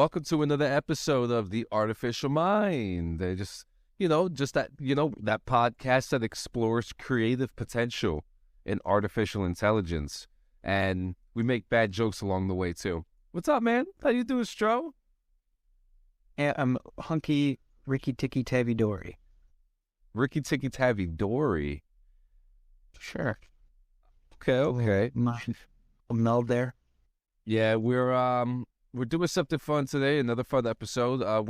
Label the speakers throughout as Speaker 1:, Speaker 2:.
Speaker 1: Welcome to another episode of The Artificial Mind. They just, that podcast that explores creative potential in artificial intelligence. And we make bad jokes along the way, too. What's up, man? How you doing, Stro?
Speaker 2: Yeah, I'm hunky Ricky Tikky Tavi Dory.
Speaker 1: Ricky Tikky Tavi Dory.
Speaker 2: Sure.
Speaker 1: Okay.
Speaker 2: Meld there.
Speaker 1: Yeah, we're doing something fun today. Another fun episode. Not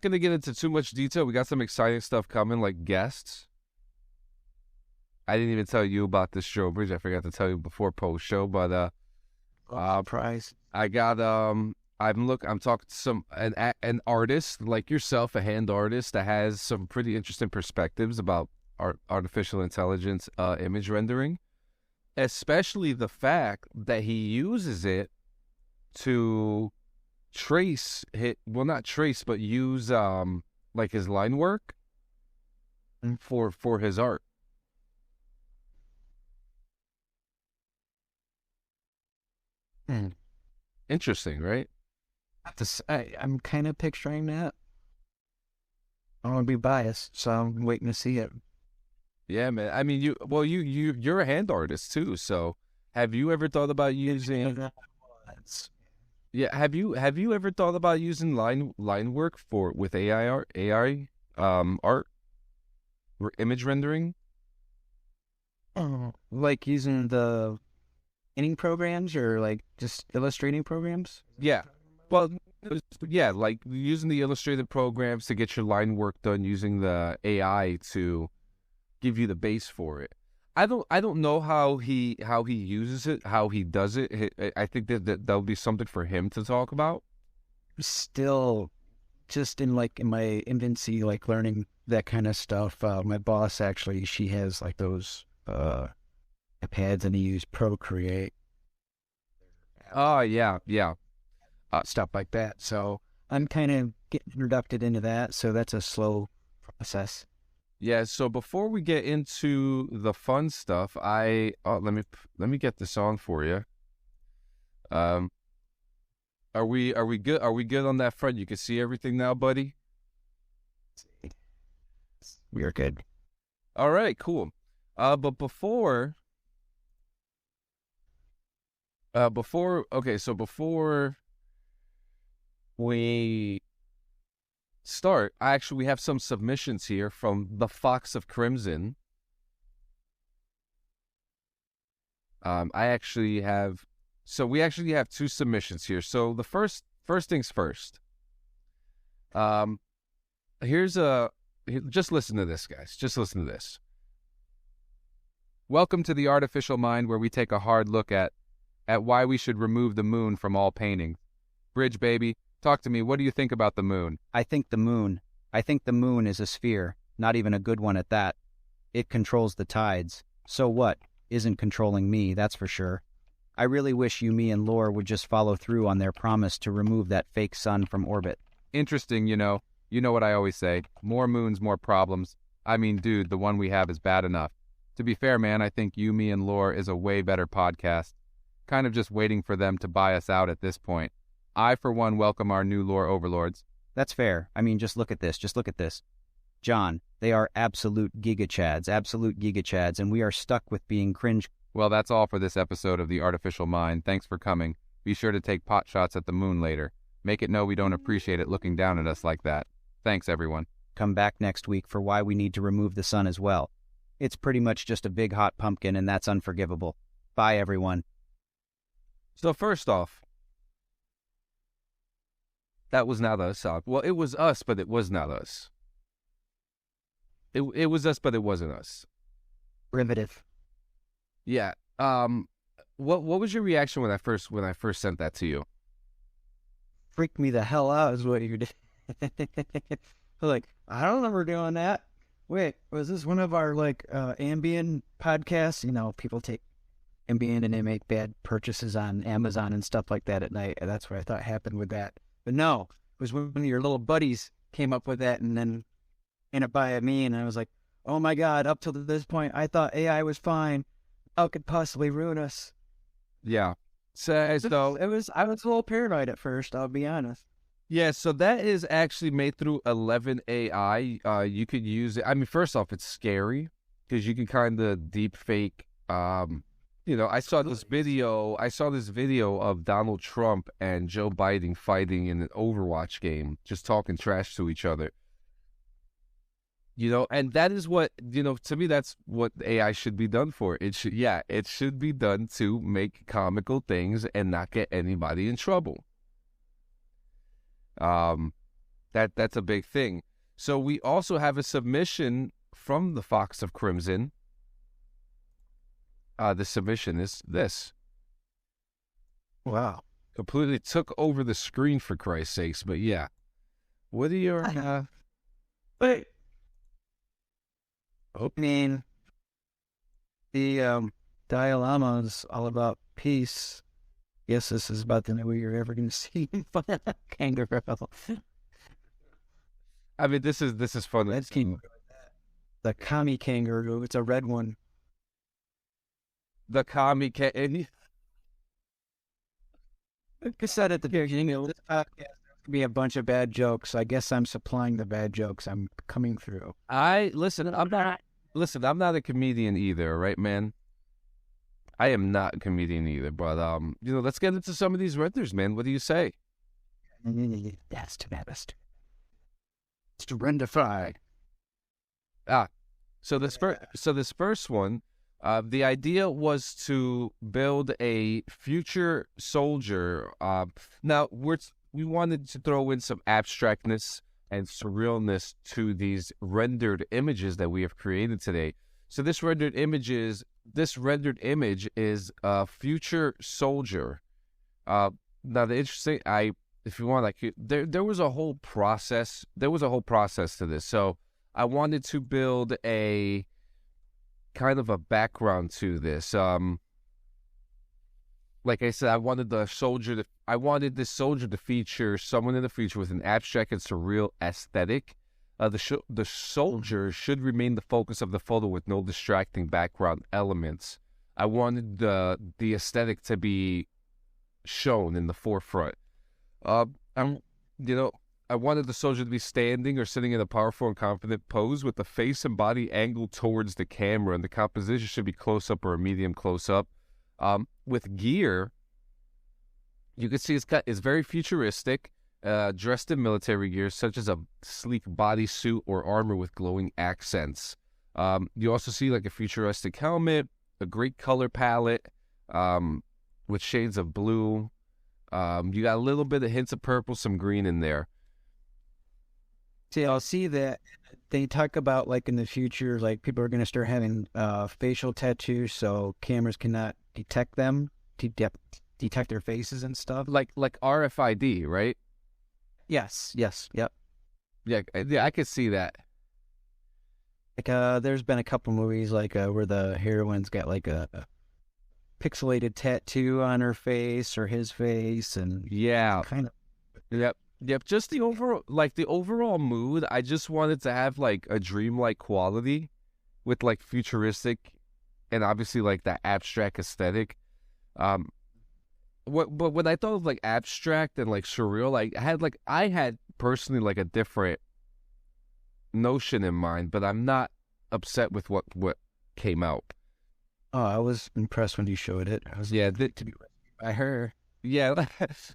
Speaker 1: gonna get into too much detail. We got some exciting stuff coming, like guests. I didn't even tell you about this show, Bridge. I forgot to tell you before post show, but
Speaker 2: surprise.
Speaker 1: I got I'm talking to an artist like yourself, a hand artist that has some pretty interesting perspectives about artificial intelligence image rendering, especially the fact that he uses it to use like his line work for his art. Interesting, right?
Speaker 2: I'm kind of picturing that. I don't want to be biased, so I'm waiting to see it.
Speaker 1: Yeah, man. I mean, you're a hand artist too. So, have you ever thought about using? Yeah, have you ever thought about using line work with AI art, image rendering?
Speaker 2: Like using the inning programs or like just illustrating programs?
Speaker 1: Yeah. Well, yeah, like using the illustrated programs to get your line work done using the AI to give you the base for it. I don't know how he uses it, how he does it. I think that'll be something for him to talk about.
Speaker 2: Still, just in my infancy, like learning that kind of stuff. My boss actually, she has like those iPads, and he uses Procreate.
Speaker 1: Oh yeah.
Speaker 2: Stuff like that. So I'm kind of getting introduced into that. So that's a slow process.
Speaker 1: Yeah. So before we get into the fun stuff, let me get this on for you. Are we good? Are we good on that front? You can see everything now, buddy.
Speaker 2: We are good.
Speaker 1: All right. Cool. But before we start, we have some submissions here from the Fox of Crimson. We actually have two submissions here. So the first things first. Just listen to this, guys. Just listen to this. Welcome to the Artificial Mind, where we take a hard look at why we should remove the moon from all paintings. Bridge, baby, talk to me. What do you think about the moon?
Speaker 2: I think the moon is a sphere, not even a good one at that. It controls the tides. So what? Isn't controlling me, that's for sure. I really wish me and Lore would just follow through on their promise to remove that fake sun from orbit.
Speaker 1: Interesting, you know. You know what I always say. More moons, more problems. I mean, dude, the one we have is bad enough. To be fair, man, I think Me and Lore is a way better podcast. Kind of just waiting for them to buy us out at this point. I, for one, welcome our new lore overlords.
Speaker 2: That's fair. I mean, just look at this. John, they are absolute gigachads, and we are stuck with being cringe.
Speaker 1: Well, that's all for this episode of The Artificial Mind. Thanks for coming. Be sure to take pot shots at the moon later. Make it know we don't appreciate it looking down at us like that. Thanks, everyone.
Speaker 2: Come back next week for why we need to remove the sun as well. It's pretty much just a big hot pumpkin, and that's unforgivable. Bye, everyone.
Speaker 1: So first off, that was not us. Well, it was us, but it was not us. It was us, but it wasn't us.
Speaker 2: Primitive.
Speaker 1: Yeah. What was your reaction when I first sent that to you?
Speaker 2: Freaked me the hell out is what you did. Like, I don't remember doing that. Wait, was this one of our Ambien podcasts? You know, people take Ambien and they make bad purchases on Amazon and stuff like that at night. And that's what I thought happened with that. But no, it was one of your little buddies came up with that and then ran it by me. And I was like, oh my God, up till this point, I thought AI was fine. How could possibly ruin us?
Speaker 1: Yeah. So
Speaker 2: I was a little paranoid at first, I'll be honest.
Speaker 1: yeah, so that is actually made through 11 AI. You could use it. I mean, first off, it's scary because you can kind of deep fake. I saw this video. I saw this video of Donald Trump and Joe Biden fighting in an Overwatch game, just talking trash to each other. And that is what, to me, that's what AI should be done for. It should be done to make comical things and not get anybody in trouble. That's a big thing. So we also have a submission from the Fox of Crimson. The submission is this.
Speaker 2: Wow.
Speaker 1: Completely took over the screen, for Christ's sakes. But yeah. What are your...
Speaker 2: Wait. I mean, the Dalai Lama is all about peace. Guess this is about the only way you're ever going to see kangaroo.
Speaker 1: I mean, this is fun.
Speaker 2: That's the kami kangaroo. It's a red one.
Speaker 1: The kami kangaroo.
Speaker 2: Like I said at the beginning of this podcast, there's going to be a bunch of bad jokes. I guess I'm supplying the bad jokes. I'm coming through.
Speaker 1: Listen, I'm not a comedian either, right, man? I am not a comedian either, but let's get into some of these renders, man. What do you say?
Speaker 2: That's too bad. It's to rendify.
Speaker 1: So this first one, the idea was to build a future soldier. Now we wanted to throw in some abstractness and surrealness to these rendered images that we have created today. So this rendered image is a future soldier. Now the interesting, if you want, like, there was a whole process. There was a whole process to this. So I wanted to build a kind of a background to this. Like I said, I wanted this soldier to feature someone in the future with an abstract and surreal aesthetic. The soldier should remain the focus of the photo with no distracting background elements. I wanted the aesthetic to be shown in the forefront. I wanted the soldier to be standing or sitting in a powerful and confident pose with the face and body angled towards the camera, and the composition should be close up or a medium close up. With gear, you can see it's very futuristic. Dressed in military gear, such as a sleek bodysuit or armor with glowing accents. You also see like a futuristic helmet, a great color palette with shades of blue. You got a little bit of hints of purple, some green in there.
Speaker 2: See, I'll see that they talk about, like, in the future, like, people are going to start having facial tattoos so cameras cannot detect them, detect their faces and stuff.
Speaker 1: Like RFID, right?
Speaker 2: Yes, yep.
Speaker 1: Yeah, I could see that.
Speaker 2: Like, there's been a couple movies, like, where the heroine's got, like, a pixelated tattoo on her face or his face, and
Speaker 1: yeah,
Speaker 2: kind of.
Speaker 1: Yep. Just the overall mood. I just wanted to have like a dreamlike quality with like futuristic and obviously like that abstract aesthetic. But when I thought of like abstract and like surreal, I had personally like a different notion in mind, but I'm not upset with what came out.
Speaker 2: Oh, I was impressed when you showed it. I was to be by her.
Speaker 1: Yeah,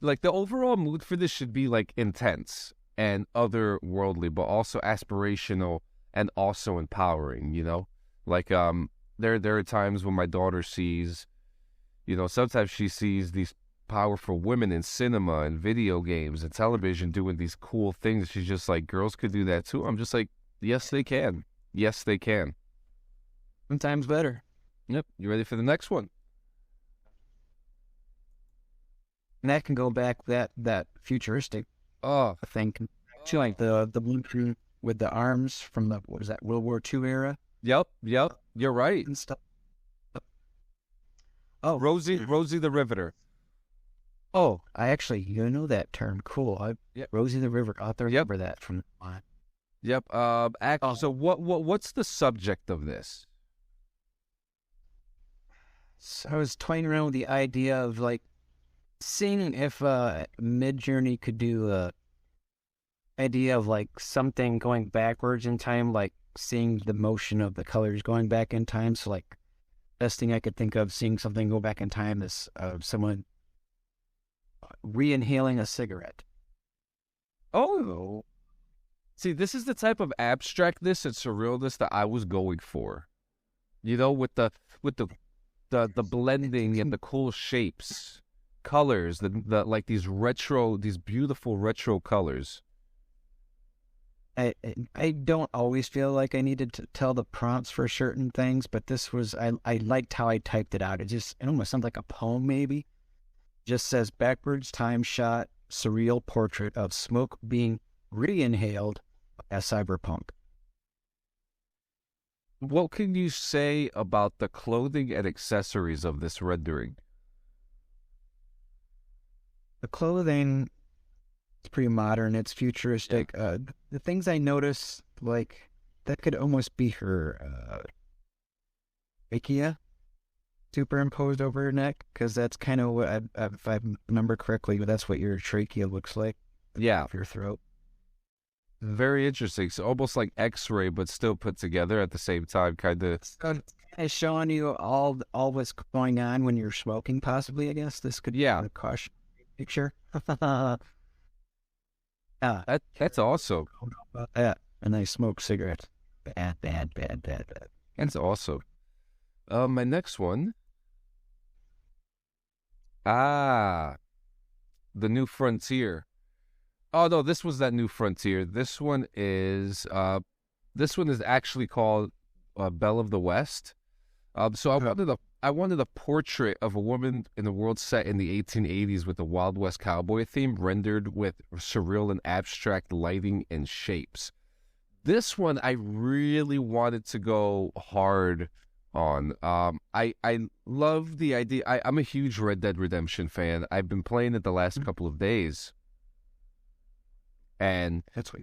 Speaker 1: like the overall mood for this should be like intense and otherworldly, but also aspirational and also empowering. Like there are times when my daughter sees, sometimes she sees these powerful women in cinema and video games and television doing these cool things. She's just like, girls could do that too. I'm just like, yes, they can. Yes, they can.
Speaker 2: Sometimes better.
Speaker 1: Yep. You ready for the next one?
Speaker 2: And that can go back that futuristic thing. To like the blue with the arms from the, what is that, World War II era?
Speaker 1: Yep. You're right.
Speaker 2: And stuff.
Speaker 1: Oh, Rosie the Riveter.
Speaker 2: Oh, I actually, know that term. Cool. Rosie the Riveter. I'll remember that from on.
Speaker 1: Yep. So what's the subject of this?
Speaker 2: So I was toying around with the idea of like seeing if Mid-Journey could do a idea of like something going backwards in time, like seeing the motion of the colors going back in time. So like best thing I could think of seeing something go back in time is someone re-inhaling a cigarette.
Speaker 1: Oh, see, this is the type of abstractness and surrealness that I was going for. You know, with the blending and the cool shapes, colors, the like these beautiful retro colors.
Speaker 2: I don't always feel like I needed to tell the prompts for certain things, but this was I liked how I typed it out. It almost sounds like a poem maybe. Just says backwards time shot surreal portrait of smoke being re-inhaled as cyberpunk.
Speaker 1: What can you say about the clothing and accessories of this rendering?
Speaker 2: The clothing is pretty modern. It's futuristic. The things I notice, like that could almost be her trachea superimposed over her neck, because that's kind of what if I remember correctly, that's what your trachea looks like.
Speaker 1: Yeah,
Speaker 2: Your throat.
Speaker 1: very interesting. So almost like X-ray, but still put together at the same time, kind of.
Speaker 2: So it's showing you all what's going on when you're smoking. Possibly, I guess this could be
Speaker 1: Yeah,
Speaker 2: a caution picture.
Speaker 1: that's awesome.
Speaker 2: About that. And I smoke cigarettes. Bad, bad, bad, bad, bad.
Speaker 1: That's awesome. My next one. Ah, the New Frontier. Oh no, this was that New Frontier. This one is actually called Belle of the West. So I wanted a portrait of a woman in a world set in the 1880s with the Wild West cowboy theme, rendered with surreal and abstract lighting and shapes. This one I really wanted to go hard on. I love the idea. I'm a huge Red Dead Redemption fan. I've been playing it the last couple of days, and
Speaker 2: That's what.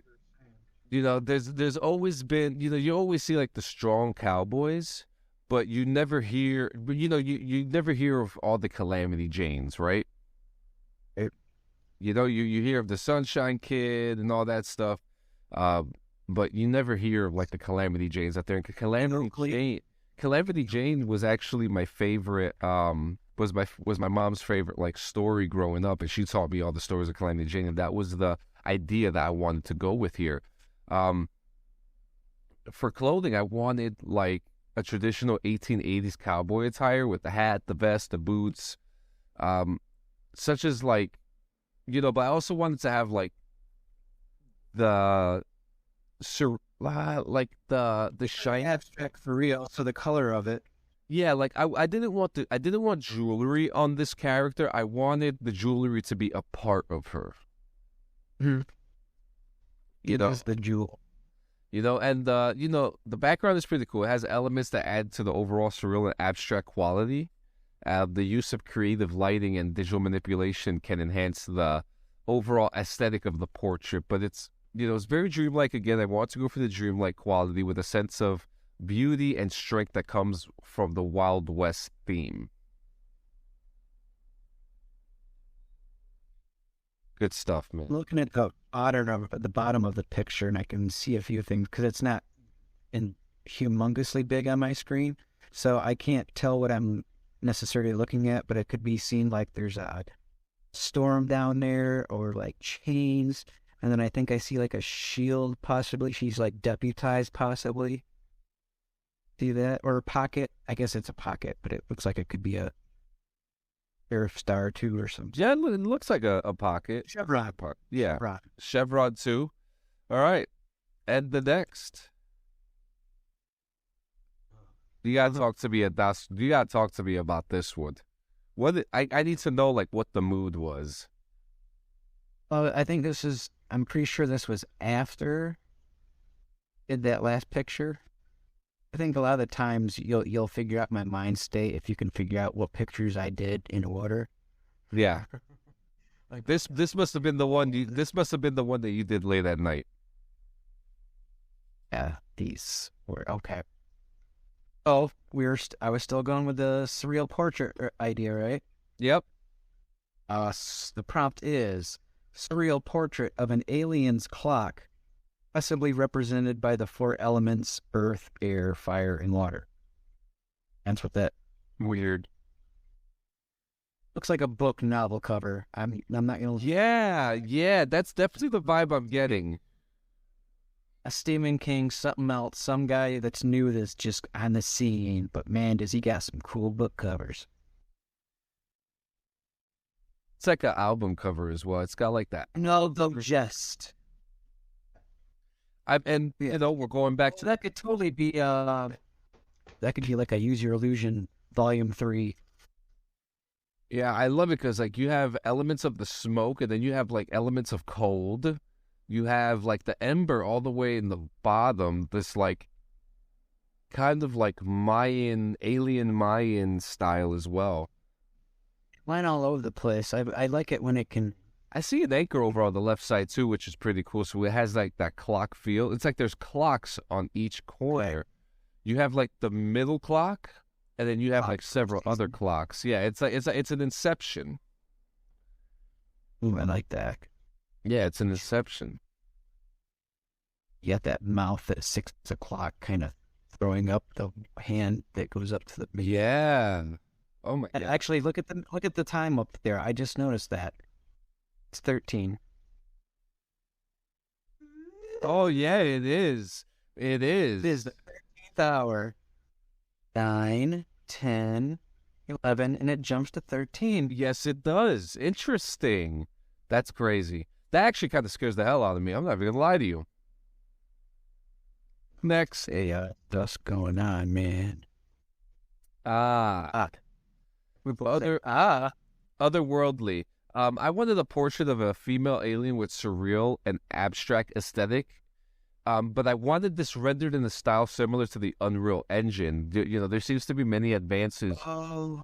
Speaker 1: there's always been, you always see like the strong cowboys, but you never hear, you never hear of all the Calamity Janes, right?
Speaker 2: It,
Speaker 1: You hear of the Sunshine Kid and all that stuff, but you never hear of like the Calamity Janes out there. And Calamity Jane was actually my favorite. Was my mom's favorite like story growing up, and she taught me all the stories of Calamity Jane, and that was the idea that I wanted to go with here. For clothing, I wanted like a traditional 1880s cowboy attire with the hat, the vest, the boots, such as like, but I also wanted to have like the like the shine.
Speaker 2: abstract for real. So the color of it.
Speaker 1: Yeah, like I didn't want jewelry on this character. I wanted the jewelry to be a part of her.
Speaker 2: Mm-hmm.
Speaker 1: You know,
Speaker 2: Is the jewel.
Speaker 1: and the background is pretty cool. It has elements that add to the overall surreal and abstract quality. The use of creative lighting and digital manipulation can enhance the overall aesthetic of the portrait, but it's very dreamlike. Again, I want to go for the dreamlike quality with a sense of beauty and strength that comes from the Wild West theme. Good stuff, man.
Speaker 2: Looking at the bottom of the picture, and I can see a few things because it's not in humongously big on my screen, so I can't tell what I'm necessarily looking at. But it could be seen like there's a storm down there, or like chains, and then I think I see like a shield. Possibly she's like deputized. Possibly see that, or a pocket. I guess it's a pocket, but it looks like it could be a Sheriff Star too or something.
Speaker 1: Yeah, it looks like a pocket.
Speaker 2: Chevron.
Speaker 1: Yeah.
Speaker 2: Chevron.
Speaker 1: Chevron too. All right. And the next. You gotta talk to me about this one. I need to know like what the mood was.
Speaker 2: I think I'm pretty sure this was after did that last picture. I think a lot of the times you'll figure out my mind state if you can figure out what pictures I did in order.
Speaker 1: Yeah. Like this must have been the one this must have been the one that you did late at night.
Speaker 2: Yeah, these were okay. Oh, I was still going with the surreal portrait idea, right?
Speaker 1: Yep.
Speaker 2: The prompt is surreal portrait of an alien's clock, possibly represented by the four elements: earth, air, fire, and water. That's what that
Speaker 1: Weird.
Speaker 2: looks like. A book novel cover. I'm not gonna.
Speaker 1: Yeah, that's definitely the vibe I'm getting.
Speaker 2: A Stephen King, something else, some guy that's new that's just on the scene. But man, does he got some cool book covers.
Speaker 1: It's like an album cover as well. It's got like that.
Speaker 2: No, the jest.
Speaker 1: We're going back
Speaker 2: So
Speaker 1: to
Speaker 2: that could totally be that could be like a Use Your Illusion Volume 3.
Speaker 1: Yeah, I love it because like you have elements of the smoke, and then you have like elements of cold. You have like the ember all the way in the bottom. This like kind of like alien Mayan style as well.
Speaker 2: Line all over the place. I like it when it can.
Speaker 1: I see an anchor over on the left side too, which is pretty cool. So it has like that clock feel. It's like there's clocks on each corner. You have like the middle clock, and then you have like several other clocks. Yeah, it's an inception.
Speaker 2: Ooh, I like that.
Speaker 1: Yeah, it's an inception.
Speaker 2: You got that mouth at 6 o'clock, kind of throwing up the hand that goes up to the.
Speaker 1: Yeah. Oh my
Speaker 2: And
Speaker 1: God.
Speaker 2: actually, look at the time up there. I just noticed that it's 13.
Speaker 1: Oh yeah, it is. It is.
Speaker 2: It is the 13th hour. 9, 10, 11, and it jumps to 13.
Speaker 1: Yes, it does. Interesting. That's crazy. That actually kind of scares the hell out of me. I'm not even gonna lie to you. Next.
Speaker 2: Hey, stuff's going on, man.
Speaker 1: Otherworldly. I wanted a portrait of a female alien with surreal and abstract aesthetic. But I wanted this rendered in a style similar to the Unreal Engine. There seems to be many advances.
Speaker 2: Oh.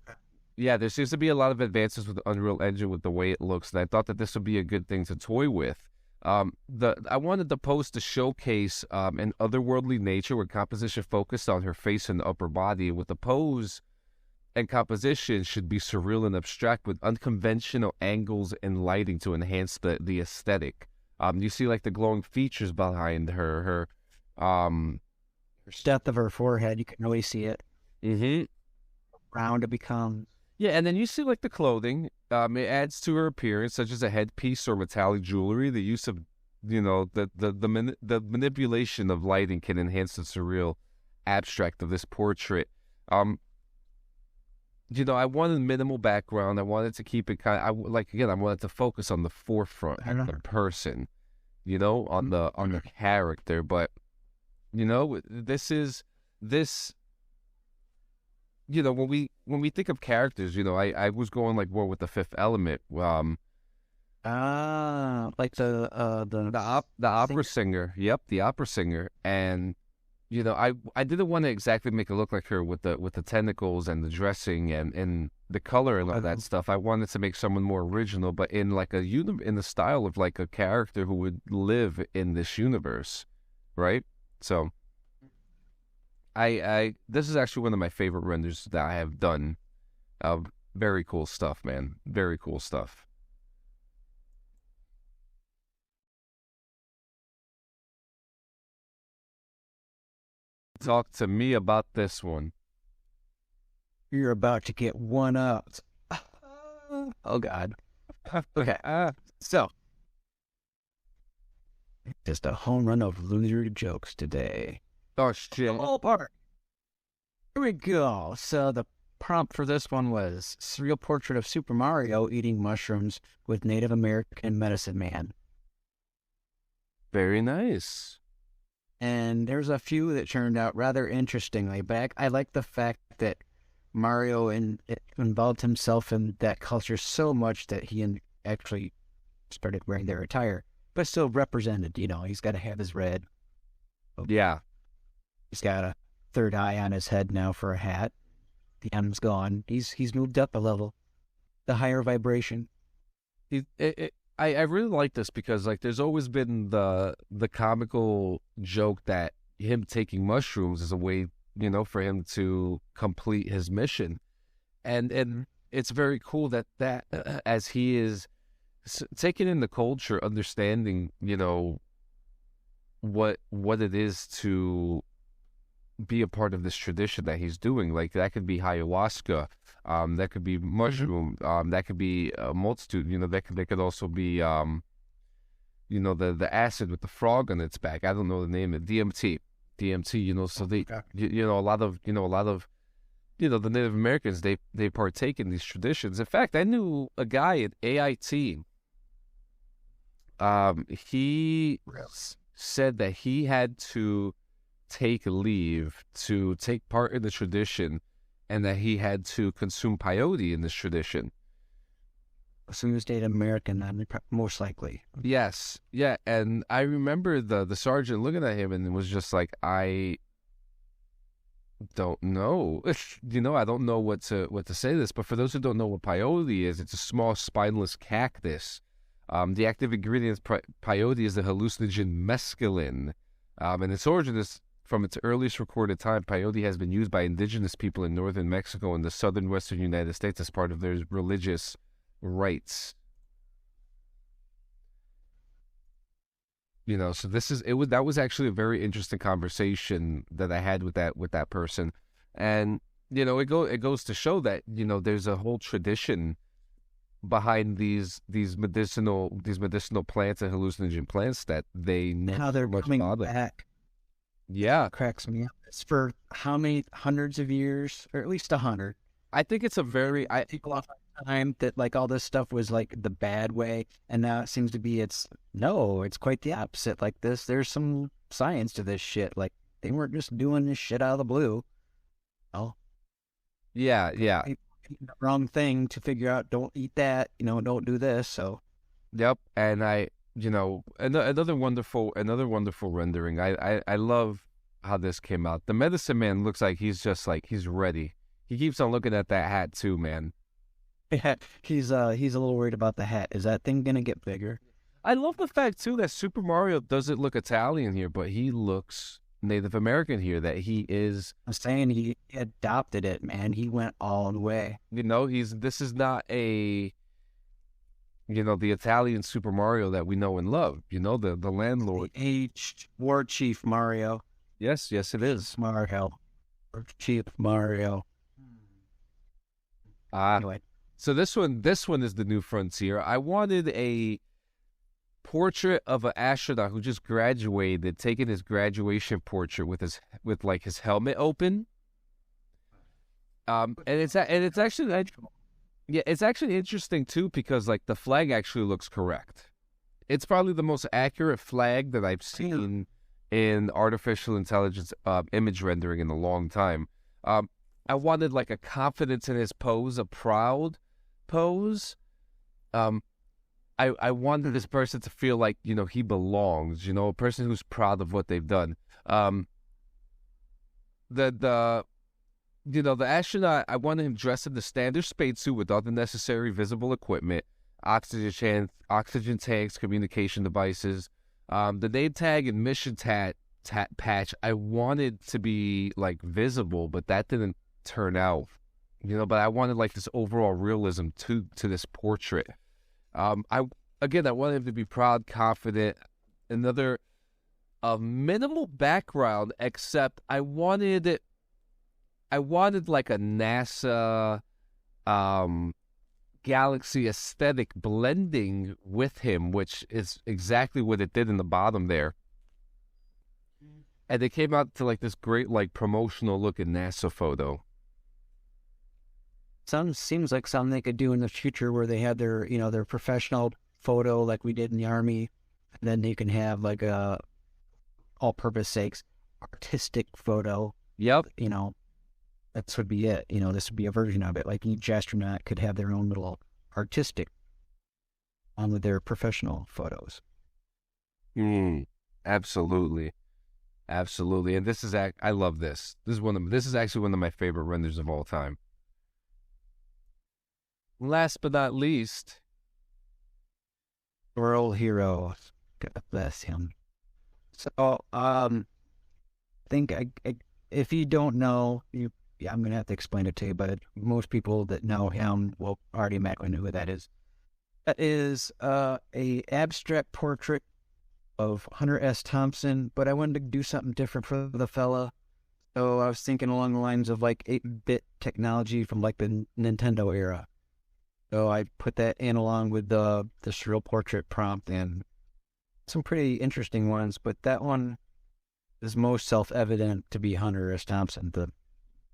Speaker 1: Yeah, there seems to be a lot of advances with the Unreal Engine with the way it looks, and I thought that this would be a good thing to toy with. I wanted the pose to showcase an otherworldly nature with composition focused on her face and upper body. With the pose and composition should be surreal and abstract with unconventional angles and lighting to enhance the aesthetic. You see like the glowing features behind her
Speaker 2: Depth of her forehead, you can really see it.
Speaker 1: Mm-hmm.
Speaker 2: Round it becomes.
Speaker 1: Yeah, and then you see like the clothing. It adds to her appearance, such as a headpiece or metallic jewelry. The use of, the manipulation of lighting can enhance the surreal abstract of this portrait. I wanted minimal background. I wanted to keep it I wanted to focus on the forefront of the person, on the character. But, when we think of characters, I was going like more with the Fifth Element.
Speaker 2: Like
Speaker 1: The opera singer. Yep, the opera singer. And I didn't want to exactly make it look like her with the tentacles and the dressing and the color and all that stuff. I wanted to make someone more original, but in like in the style of like a character who would live in this universe, right? So this is actually one of my favorite renders that I have done. Very cool stuff, man. Very cool stuff. Talk to me about this one.
Speaker 2: You're about to get one up. Oh God. Okay. So just a home run of loser jokes today.
Speaker 1: Oh shit.
Speaker 2: All part. Here we go. So the prompt for this one was surreal portrait of Super Mario eating mushrooms with Native American medicine man.
Speaker 1: Very nice.
Speaker 2: And there's a few that turned out rather interestingly. But I like the fact that Mario involved himself in that culture so much that he actually started wearing their attire, but still represented. He's got to have his red.
Speaker 1: Yeah.
Speaker 2: He's got a third eye on his head now for a hat. The M's gone. He's moved up a level, the higher vibration.
Speaker 1: I really like this because like there's always been the comical joke that him taking mushrooms is a way, for him to complete his mission. And it's very cool that as he is taking in the culture, understanding, what it is to be a part of this tradition that he's doing. Like that could be ayahuasca, that could be mushroom, that could be a multitude. That could also be the acid with the frog on its back. I don't know the name of it. DMT. So they a lot of the Native Americans, they partake in these traditions. In fact, I knew a guy at AIT. He said that he had to take leave to take part in the tradition, and that he had to consume peyote in this tradition.
Speaker 2: So he was Native American, then most likely.
Speaker 1: Yes, yeah, and I remember the sergeant looking at him and was just like, I don't know, I don't know what to say to this. But for those who don't know what peyote is, it's a small spineless cactus. The active ingredient of peyote is the hallucinogen mescaline, and its origin is from its earliest recorded time. Peyote has been used by indigenous people in northern Mexico and the southern western United States as part of their religious rites. So that was actually a very interesting conversation that I had with that person. And it goes to show that there's a whole tradition behind these medicinal plants and hallucinogen plants that they
Speaker 2: how they're coming back.
Speaker 1: Yeah,
Speaker 2: cracks me up. It's for how many hundreds of years, or at least 100.
Speaker 1: I think it's a very
Speaker 2: people off time that like all this stuff was like the bad way, and now it seems to be it's quite the opposite. Like there's some science to this shit. Like they weren't just doing this shit out of the blue. Oh,
Speaker 1: yeah.
Speaker 2: The wrong thing to figure out. Don't eat that. Don't do this. So,
Speaker 1: yep. And another wonderful rendering. I love how this came out. The medicine man looks like he's just like he's ready. He keeps on looking at that hat too, man.
Speaker 2: Yeah, he's a little worried about the hat. Is that thing gonna get bigger?
Speaker 1: I love the fact too that Super Mario doesn't look Italian here, but he looks Native American here. That he is.
Speaker 2: I'm saying he adopted it, man. He went all the way.
Speaker 1: This is not a. The Italian Super Mario that we know and love. The landlord,
Speaker 2: the aged war chief Mario.
Speaker 1: Yes, it is
Speaker 2: Mario, war chief Mario.
Speaker 1: Anyway. So this one is the new frontier. I wanted a portrait of an astronaut who just graduated, taking his graduation portrait with his helmet open. And it's actually it's actually interesting too, because like the flag actually looks correct. It's probably the most accurate flag that I've seen in artificial intelligence image rendering in a long time. I wanted like a confidence in his pose, a proud pose. I wanted this person to feel like, he belongs, a person who's proud of what they've done. The astronaut, I wanted him dressed in the standard spacesuit with all the necessary visible equipment, oxygen tanks, communication devices. The name tag and mission patch, I wanted to be like visible, but that didn't turn out. But I wanted like this overall realism to this portrait. I wanted him to be proud, confident. Another minimal background, except I wanted like a NASA galaxy aesthetic blending with him, which is exactly what it did in the bottom there. And it came out to like this great like promotional looking NASA photo.
Speaker 2: Seems like something they could do in the future, where they have their their professional photo like we did in the Army, and then they can have like a all-purpose sakes artistic photo.
Speaker 1: Yep.
Speaker 2: That would be it. This would be a version of it. Like each astronaut could have their own little artistic on with their professional photos.
Speaker 1: Absolutely. And this is I love this. This is actually one of my favorite renders of all time. Last but not least,
Speaker 2: World hero. God bless him. So, I think if you don't know, you I'm going to have to explain it to you, but most people that know him will already automatically know who that is. That is a abstract portrait of Hunter S. Thompson, but I wanted to do something different for the fella. So I was thinking along the lines of like 8-bit technology from like the Nintendo era. So I put that in along with the Surreal portrait prompt and some pretty interesting ones, but that one is most self-evident to be Hunter S. Thompson. The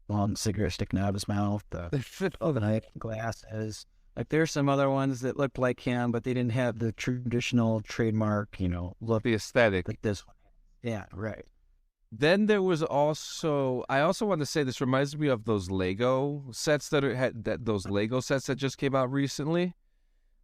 Speaker 2: long cigarette sticking out of his mouth, the overnight glasses. Like there's some other ones that looked like him, but they didn't have the traditional trademark, look
Speaker 1: The aesthetic.
Speaker 2: like this one. Yeah, right.
Speaker 1: Then there was also, I also want to say, this reminds me of those Lego sets those Lego sets that just came out recently,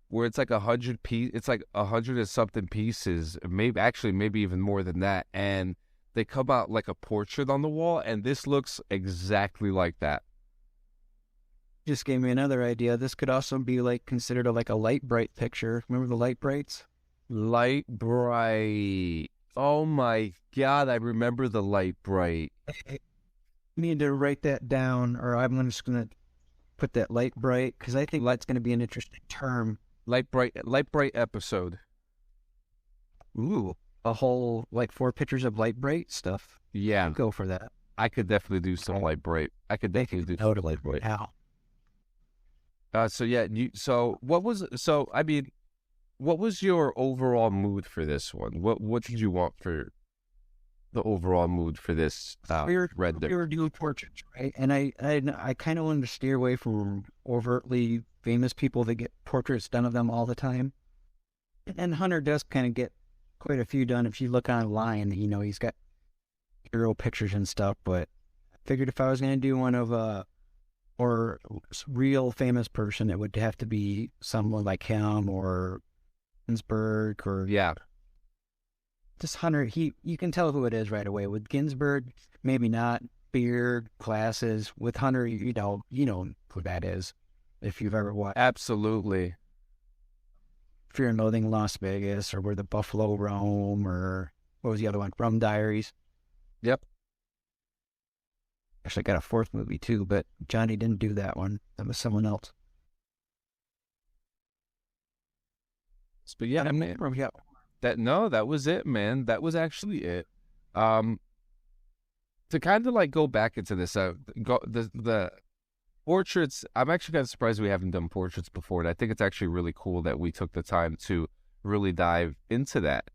Speaker 1: where it's like 100 it's like 100 and something pieces, maybe even more than that, and they come out like a portrait on the wall, and this looks exactly like that.
Speaker 2: Just gave me another idea. This could also be like considered like a light bright picture. Remember the light brights?
Speaker 1: Light bright. Oh my God, I remember the light bright.
Speaker 2: I need to write that down, or I'm just going to put that light bright, because I think light's going to be an interesting term.
Speaker 1: Light bright episode.
Speaker 2: Ooh, a whole, like 4 pictures of light bright stuff.
Speaker 1: Yeah.
Speaker 2: I'd go for that.
Speaker 1: I could definitely do some light bright. I could definitely do some light bright.
Speaker 2: How?
Speaker 1: What was your overall mood for this one? What did you want for the overall mood for this render?
Speaker 2: We were doing portraits, right? And I kind of wanted to steer away from overtly famous people that get portraits done of them all the time. And Hunter does kind of get quite a few done. If you look online, he's got hero pictures and stuff. But I figured if I was going to do one of or real famous person, it would have to be someone like him or Ginsberg or just Hunter. You can tell who it is right away. With Ginsberg, maybe not. Beard, glasses. With Hunter, you know who that is if you've ever watched.
Speaker 1: Absolutely.
Speaker 2: Fear and Loathing in Las Vegas, or Where the Buffalo Roam, or what was the other one? Rum Diaries.
Speaker 1: Yep.
Speaker 2: Actually, got a 4th movie too, but Johnny didn't do that one. That was someone else.
Speaker 1: But yeah, man, that was it, man. That was actually it. To kind of like go back into this, the portraits. I'm actually kind of surprised we haven't done portraits before, and I think it's actually really cool that we took the time to really dive into that.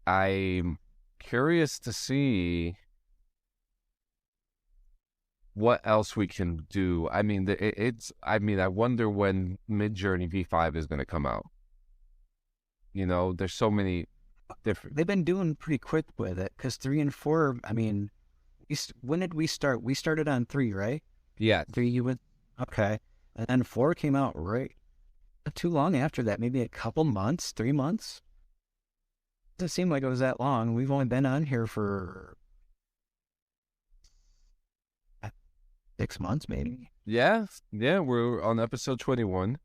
Speaker 1: I'm curious to see what else we can do. I mean, I wonder when Midjourney V5 is going to come out. There's so many different.
Speaker 2: They've been doing pretty quick with it, because 3 and 4. I mean, when did we start? We started on 3, right?
Speaker 1: Yeah.
Speaker 2: 3. You went okay, and then 4 came out right not too long after that. Maybe a couple months, 3 months. Doesn't seem like it was that long. We've only been on here for 6 months, maybe.
Speaker 1: Yeah, we're on episode 21.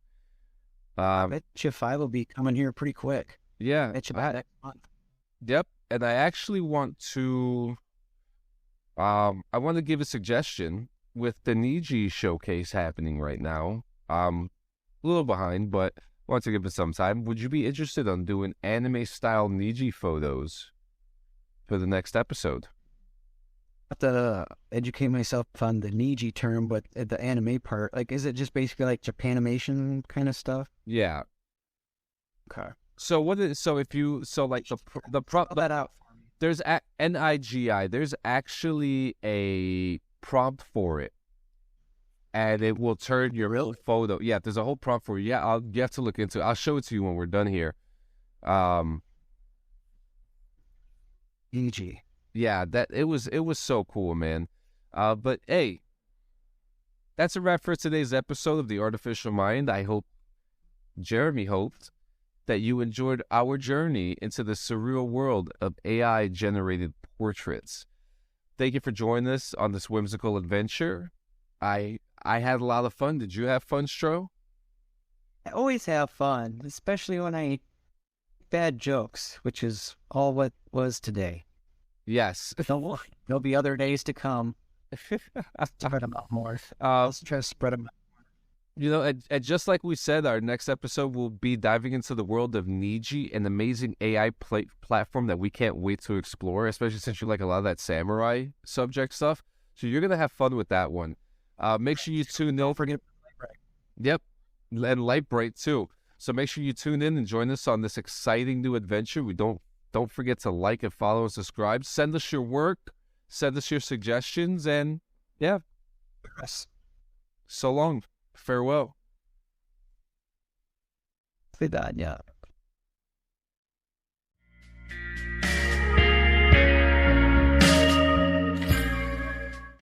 Speaker 2: I bet you 5 will be coming here pretty quick.
Speaker 1: Yeah.
Speaker 2: I bet you about next month.
Speaker 1: Yep, and I actually want to, I want to give a suggestion with the Niji showcase happening right now. A little behind, but want to give it some time. Would you be interested in doing anime-style Niji photos for the next episode?
Speaker 2: I have to educate myself on the Niji term, but the anime part, like, is it just basically like Japanimation kind of stuff?
Speaker 1: Yeah.
Speaker 2: Okay.
Speaker 1: So like the prompt
Speaker 2: that out for me.
Speaker 1: There's NIGI. There's actually a prompt for it, and it will turn your photo. Yeah, there's a whole prompt for you. Yeah, you have to look into it. I'll show it to you when we're done here.
Speaker 2: Niji.
Speaker 1: Yeah, it was so cool, man. But hey, that's a wrap for today's episode of The Artificial Mind. I hope Jeremie hoped that you enjoyed our journey into the surreal world of AI-generated portraits. Thank you for joining us on this whimsical adventure. I had a lot of fun. Did you have fun, Stro?
Speaker 2: I always have fun, especially when I bad jokes, which is all what was today.
Speaker 1: Yes.
Speaker 2: There'll be other days to come. Spread them out more.
Speaker 1: uh,
Speaker 2: Let's try to spread them.
Speaker 1: and just like we said, our next episode will be diving into the world of Niji, an amazing AI platform that we can't wait to explore, especially since you like a lot of that samurai subject stuff. So you're gonna have fun with that one. Make sure you tune in.
Speaker 2: Don't forget.
Speaker 1: Yep, and Lightbright too. So make sure you tune in and join us on this exciting new adventure. Don't forget to like and follow and subscribe. Send us your work, send us your suggestions, and yeah,
Speaker 2: Yes.
Speaker 1: so long. Farewell.
Speaker 2: Say that, yeah.